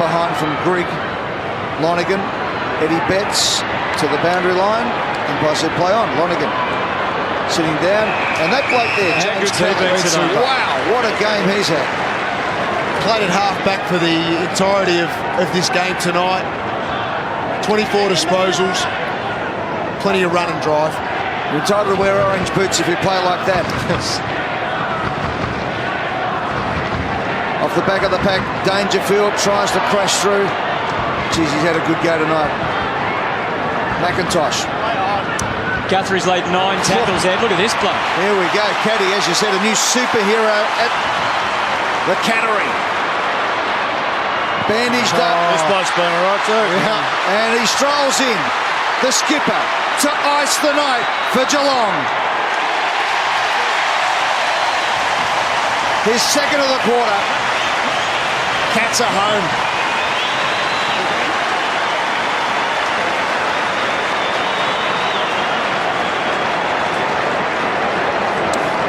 behind from Grigg, Lonergan, Eddie Betts to the boundary line, and I said play on. Lonergan sitting down, and that bloke there, James Kelly, wow, what a game he's had. Played at half-back for the entirety of this game tonight. 24 disposals, plenty of run and drive. You're entitled to wear orange boots if you play like that. Off the back of the pack, Dangerfield tries to crash through. Geez, he's had a good go tonight. McIntosh. Guthrie's laid 9 tackles out. Look at this bloke. Here we go. Caddy, as you said, a new superhero at the Cannery. Bandaged up. This bloke's been all right too. Yeah. And he strolls in, the skipper, to ice the night for Geelong. His second of the quarter. Cats are home.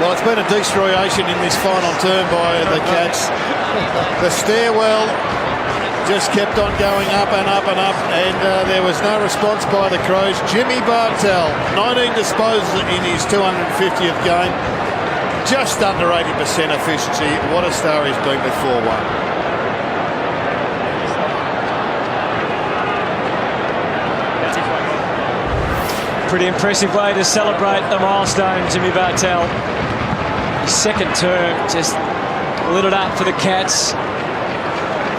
Well, it's been a destroyation in this final term by the Cats. The stairwell just kept on going up and up and up, and there was no response by the Crows. Jimmy Bartel, 19 disposals in his 250th game, just under 80% efficiency. What a star he's been with 4-1. Pretty impressive way to celebrate the milestone, Jimmy Bartel. His second term just lit it up for the Cats.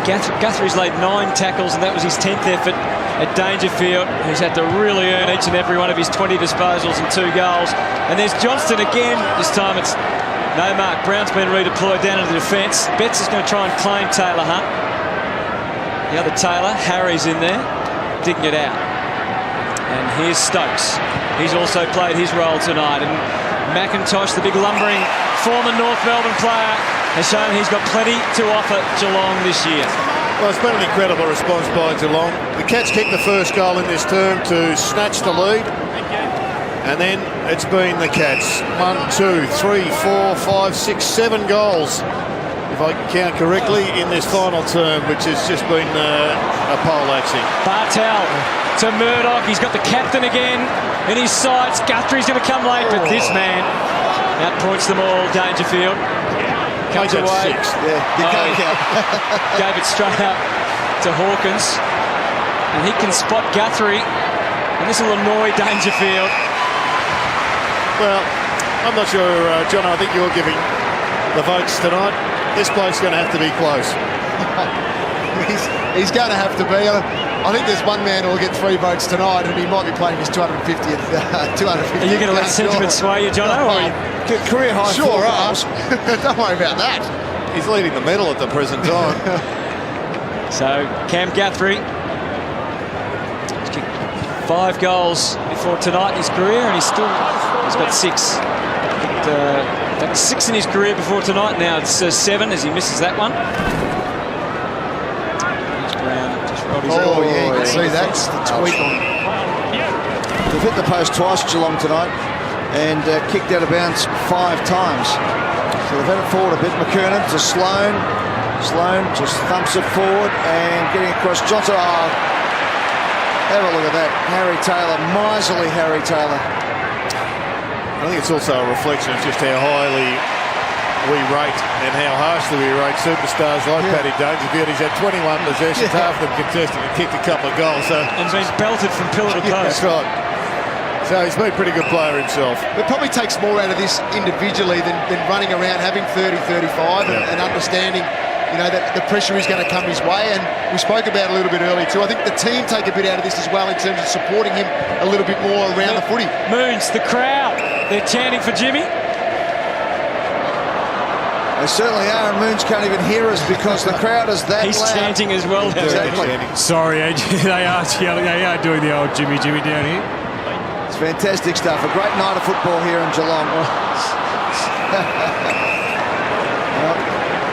Guthrie's laid 9 tackles, and that was his 10th effort at Dangerfield. He's had to really earn each and every one of his 20 disposals and 2 goals. And there's Johnston again. This time it's no mark. Brown's been redeployed down into the defence. Betts is going to try and claim Taylor Hunt. The other Taylor, Harry's in there, digging it out. And here's Stokes. He's also played his role tonight. And McIntosh, the big lumbering former North Melbourne player, has shown he's got plenty to offer Geelong this year. Well, it's been an incredible response by Geelong. The Cats kicked the first goal in this term to snatch the lead. And then it's been the Cats. 1, 2, 3, 4, 5, 6, 7 goals, if I can count correctly, in this final term, which has just been a poleaxing. Bartel to Murdoch. He's got the captain again in his sights. Guthrie's going to come late, but this man outpoints them all. Dangerfield comes away. 6. Yeah, Gave it straight up to Hawkins, and he can spot Guthrie, and this will annoy Dangerfield. Well, I'm not sure, John. I think you're giving the votes tonight. This bloke's going to have to be close. He's going to have to be. I think there's one man who will get 3 votes tonight, and he might be playing his 250th. 250th. Are you going to let sentiment sway you, John? Career high. Sure, don't worry about that. He's leading the medal at the present time. So Cam Guthrie has kicked 5 goals before tonight in his career, and he's got 6. That's 6 in his career before tonight. Now it's 7 as he misses that one. Oh, yeah, you can see that's the tweak on. They've hit the post twice, Geelong, tonight, and kicked out of bounds 5 times. So they've had it forward a bit. McKernan to Sloan. Sloan just thumps it forward and getting across Johnson. Oh, have a look at that. Harry Taylor, miserly Harry Taylor. I think it's also a reflection of just how highly we rate and how harshly we rate superstars like Paddy Dangerfield. He's had 21 possessions, half of them contested, and kicked a couple of goals. So, and been belted from pillar to post. That's right. So he's been a pretty good player himself. It probably takes more out of this individually than running around having 30, 35 and understanding, you know, that the pressure is going to come his way. And we spoke about it a little bit earlier too. I think the team take a bit out of this as well in terms of supporting him a little bit more around the footy. Moons, the crowd, they're chanting for Jimmy. They certainly are, and Moons can't even hear us because the crowd is that He's loud. chanting as well. Exactly. Sorry, they are yelling. They are doing the old Jimmy down here. It's fantastic stuff. A great night of football here in Geelong. Well,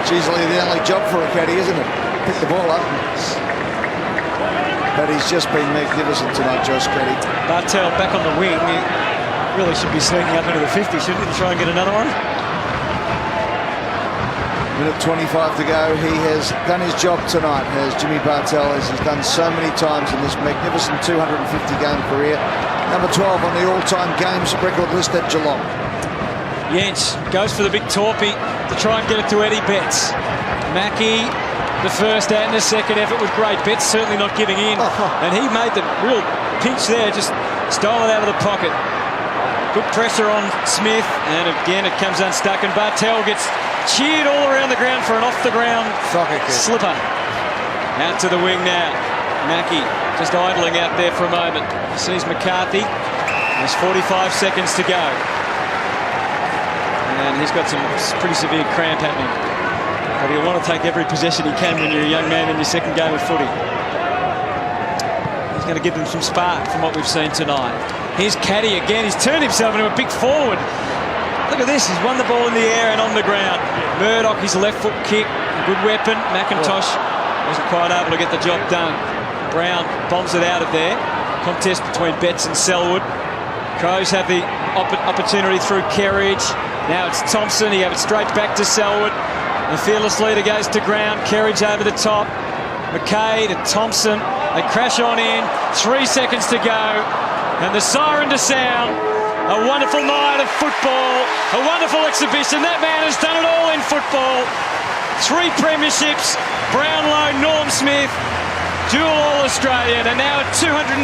it's easily the only job for a caddy, isn't it? Pick the ball up. But he's just been magnificent tonight, Josh Caddy. Bartel back on the wing. He really should be sneaking up into the 50, shouldn't he, to try and get another one? Minute 25 to go. He has done his job tonight, as Jimmy Bartel, as he's done so many times in this magnificent 250-game career. Number 12 on the all-time games record list at Geelong. Jens goes for the big torpy to try and get it to Eddie Betts. Mackie, the first and the second effort was great. Betts certainly not giving in. And he made the real pinch there, just stole it out of the pocket. Good pressure on Smith, and again it comes unstuck, and Bartel gets cheered all around the ground for an off-the-ground slipper. Out to the wing now. Mackie just idling out there for a moment. He sees McCarthy. There's 45 seconds to go. And he's got some pretty severe cramp happening. But he'll want to take every possession he can when you're a young man in your second game of footy. He's going to give them some spark from what we've seen tonight. Here's Caddy again. He's turned himself into a big forward. Look at this. He's won the ball in the air and on the ground. Murdoch, his left foot kick. Good weapon. McIntosh wasn't quite able to get the job done. Brown bombs it out of there. Contest between Betts and Selwood. Crows have the opportunity through Kerridge. Now it's Thompson. He gave it straight back to Selwood. The fearless leader goes to ground. Kerridge over the top. McKay to Thompson. They crash on in. 3 seconds to go. And the siren to sound. A wonderful night of football. A wonderful exhibition. That man has done it all in football. 3 premierships. Brownlow, Norm Smith. Dual All-Australian. And now a 250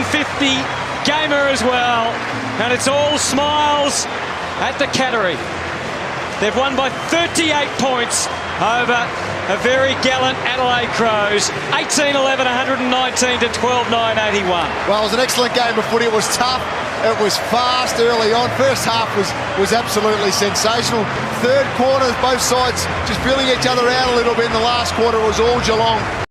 gamer as well. And it's all smiles at the Cattery. They've won by 38 points over a very gallant Adelaide Crows. 18-11, 119 to 12-9, 81. Well, it was an excellent game of footy. It was tough. It was fast early on. First half was absolutely sensational. Third quarter, both sides just feeling each other out a little bit. In the last quarter, it was all Geelong.